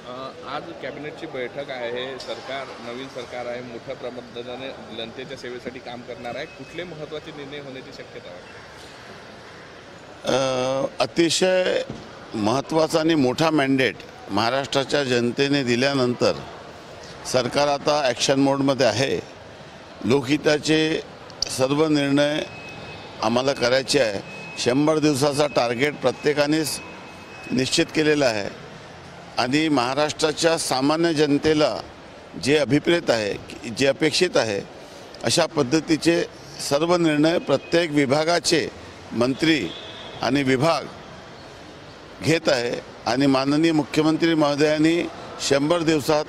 आज कॅबिनेटची बैठक आहे. नवीन सरकार आहे. मोठ्या प्रमाणाने जनतेच्या सेवेसाठी काम करणार आहे. कुठले महत्त्वाचे निर्णय होण्याची शक्यता आहे? अतिशय महत्त्वाचा आणि मोठा मॅन्डेट महाराष्ट्राच्या जनतेने दिल्यानंतर सरकार आता ॲक्शन मोडमध्ये आहे. लोकहिताचे सर्व निर्णय आम्हाला करायचे आहे. 100 दिवसाचा टार्गेट प्रत्येकानेच निश्चित केलेला आहे आणि महाराष्ट्राच्या सामान्य जनतेला जे अभिप्रेत आहे, जे अपेक्षित आहे, अशा पद्धतीचे सर्व निर्णय प्रत्येक विभागाचे मंत्री आणि विभाग घेत आहे आणि माननीय मुख्यमंत्री महोदयांनी 100 दिवसात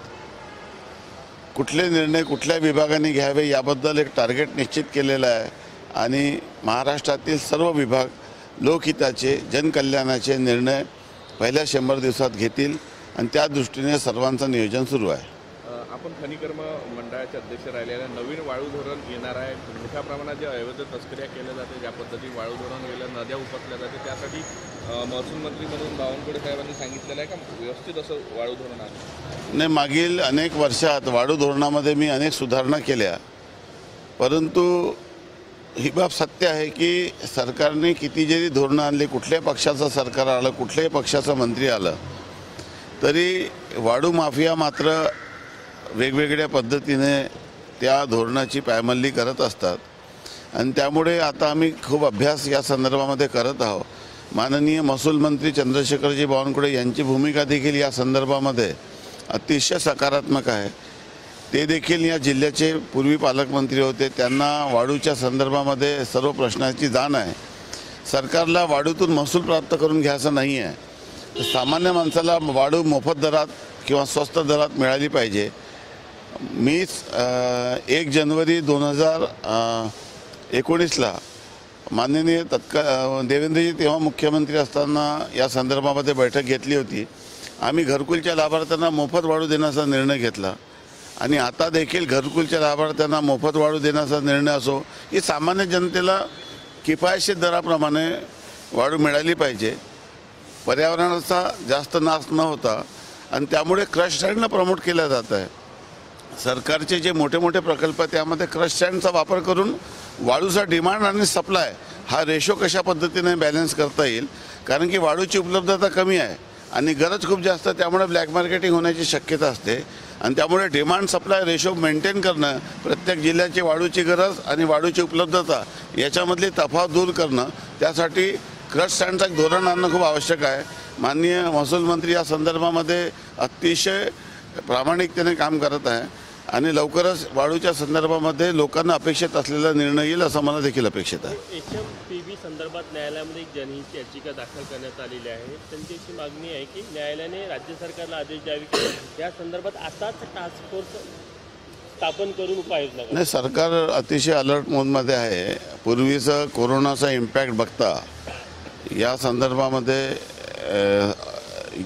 कुठले निर्णय कुठल्या विभागाने घ्यावे याबद्दल एक टार्गेट निश्चित केलेलं आहे आणि महाराष्ट्रातील सर्व विभाग लोकहिताचे जनकल्याणाचे निर्णय पहिल्या 100 दिवसात घेतील आणि त्या दृष्टीने सर्वांचं नियोजन सुरू आहे. आपण खनिकर्म मंडळाचे अध्यक्ष राहिलेल्या नवीन वाळू धोरण येणार आहे. मोठ्या प्रमाणात जे अवैध तस्कऱ्या केल्या जाते, ज्या पद्धतीने वाळू धोरण गेलं, नद्या उपसल्या जाते, त्यासाठी महसूल मंत्री म्हणून बावनकुळे साहेबांनी सांगितलेलं आहे का व्यवस्थित असं वाळू धोरण आहे? नाही, मागील अनेक वर्षात वाळू धोरणामध्ये मी अनेक सुधारणा केल्या, परंतु ही बाब सत्य आहे की सरकारने किती जरी धोरणं आणली, कुठल्याही पक्षाचं सरकार आलं, कुठल्याही पक्षाचा मंत्री आलं, तरी वाळू माफिया मात्र वेगवेगळ्या पद्धतीने त्या धोरणाची पायमल्ली करत असतात आणि त्यामुळे आता आम्ही खूप अभ्यास या संदर्भामध्ये करत आहोत. माननीय महसूल मंत्री चंद्रशेखरजी बावनकुळे यांची भूमिका देखील या संदर्भामध्ये अतिशय सकारात्मक आहे. ते देखील या जिल्ह्याचे पूर्वी पालकमंत्री होते. त्यांना वाळूच्या संदर्भामध्ये सर्व प्रश्नाची जाण आहे. सरकारला वाळूतून महसूल प्राप्त करून घ्यायचं नाही आहे, तर सामान्य माणसाला वाळू मोफत दरात किंवा स्वस्त दरात मिळाली पाहिजे. मी 1 जानेवारी 2019ला माननीय देवेंद्रजी तेव्हा मुख्यमंत्री असताना या संदर्भामध्ये बैठक घेतली होती. आम्ही घरकुलच्या लाभार्थ्यांना मोफत वाळू देण्याचा निर्णय घेतला आणि आता देखील घरकुलच्या लाभार्थ्यांना मोफत वाळू देण्याचा निर्णय असो, की सामान्य जनतेला किफायतशीर दराप्रमाणे वाळू मिळाली पाहिजे, पर्यावरणाचा जास्त नाश न होता, आणि त्यामुळे क्रश सँडनं प्रमोट केलं जात आहे. सरकारचे जे मोठे मोठे प्रकल्प त्यामध्ये क्रश सँडचा वापर करून वाळूचा डिमांड आणि सप्लाय हा रेशो कशा पद्धतीने बॅलन्स करता येईल, कारण की वाळूची उपलब्धता कमी आहे आणि गरज खूप जास्त, त्यामुळे ब्लॅक मार्केटिंग होण्याची शक्यता असते आणि त्यामुळे डिमांड सप्लाय रेशो मेंटेन करणं, प्रत्येक जिल्ह्याची वाळूची गरज आणि वाळूची उपलब्धता याच्यामधली तफावत दूर करणं, त्यासाठी क्रश सँडचं धोरण आणणं खूप आवश्यक आहे. माननीय महसूल मंत्री या संदर्भामध्ये अतिशय प्रामाणिकतेने काम करत आहे आणि लवकरच वाळूच्या संदर्भामध्ये लोकांना अपेक्षित असलेला निर्णय येईल असं मला देखील अपेक्षित आहे. HMPB संदर्भात न्यायालयामध्ये एक जनहित याचिका दाखल करण्यात आलेली आहे. त्यांची अशी मागणी आहे की न्यायालयाने राज्य सरकारला आदेश द्यावे की या संदर्भात आताच टास्क फोर्स स्थापन करून उपाययोजना करावी. नाही, सरकार अतिशय अलर्ट मोडमध्ये आहे. पूर्वीचं कोरोनाचा इम्पॅक्ट बघता या संदर्भामध्ये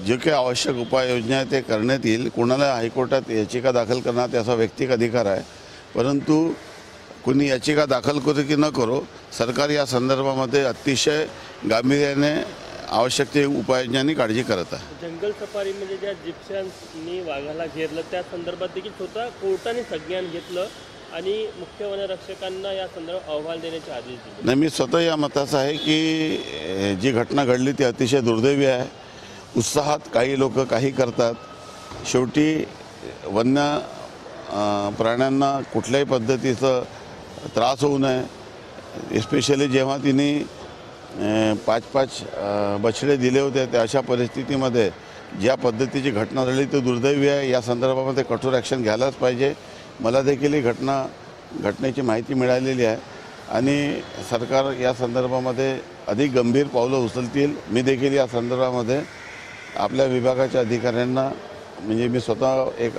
जे काही आवश्यक उपाययोजना आहे ते करण्यात येईल. कोणाला हायकोर्टात याचिका दाखल करण्यात याचा वैयक्तिक अधिकार आहे, परंतु कोणी याचिका दाखल करो की न करो, सरकार या संदर्भामध्ये अतिशय गांभीर्याने आवश्यक ते उपाययोजनांनी काळजी करत आहे. जंगल सफारीमध्ये ज्या जिप्शांनी वाघाला घेरलं त्या संदर्भात देखील स्वतः कोर्टाने संज्ञान घेतलं आणि मुख्य वनरक्षकांना या संदर्भात अहवाल देण्याचे आदेश दिले. नाही, मी स्वतः या मताचा आहे की जी घटना घडली ती अतिशय दुर्दैवी आहे. उत्साहात काही लोक काही करतात. शेवटी वन्य प्राण्यांना कुठल्याही पद्धतीचं त्रास होऊ नये, एस्पेशली जेव्हा तिने 5-5 बछडे दिले होते, त्या अशा परिस्थितीमध्ये ज्या पद्धतीची घटना झाली ती दुर्दैवी आहे. या संदर्भामध्ये कठोर ॲक्शन घ्यायलाच पाहिजे. मला देखील ही घटनेची माहिती मिळालेली आहे आणि सरकार या संदर्भामध्ये अधिक गंभीर पावलं उचलतील. मी देखील या संदर्भामध्ये आपल्या विभागाच्या अधिकाऱ्यांना, म्हणजे मी स्वतः एक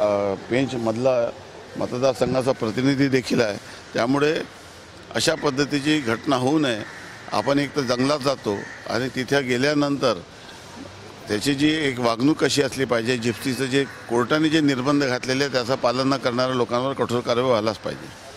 पेंचमधला मतदारसंघाचा प्रतिनिधी देखील आहे, त्यामुळे अशा पद्धतीची घटना होऊ नये. आपण एक तर जंगलात जातो आणि तिथे गेल्यानंतर त्याची जी एक वागणूक कशी असली पाहिजे, जिप्सीचं जे कोर्टाने जे निर्बंध घातलेले त्याचं पालन न करणाऱ्या लोकांवर कठोर कारवाई व्हायलाच पाहिजे.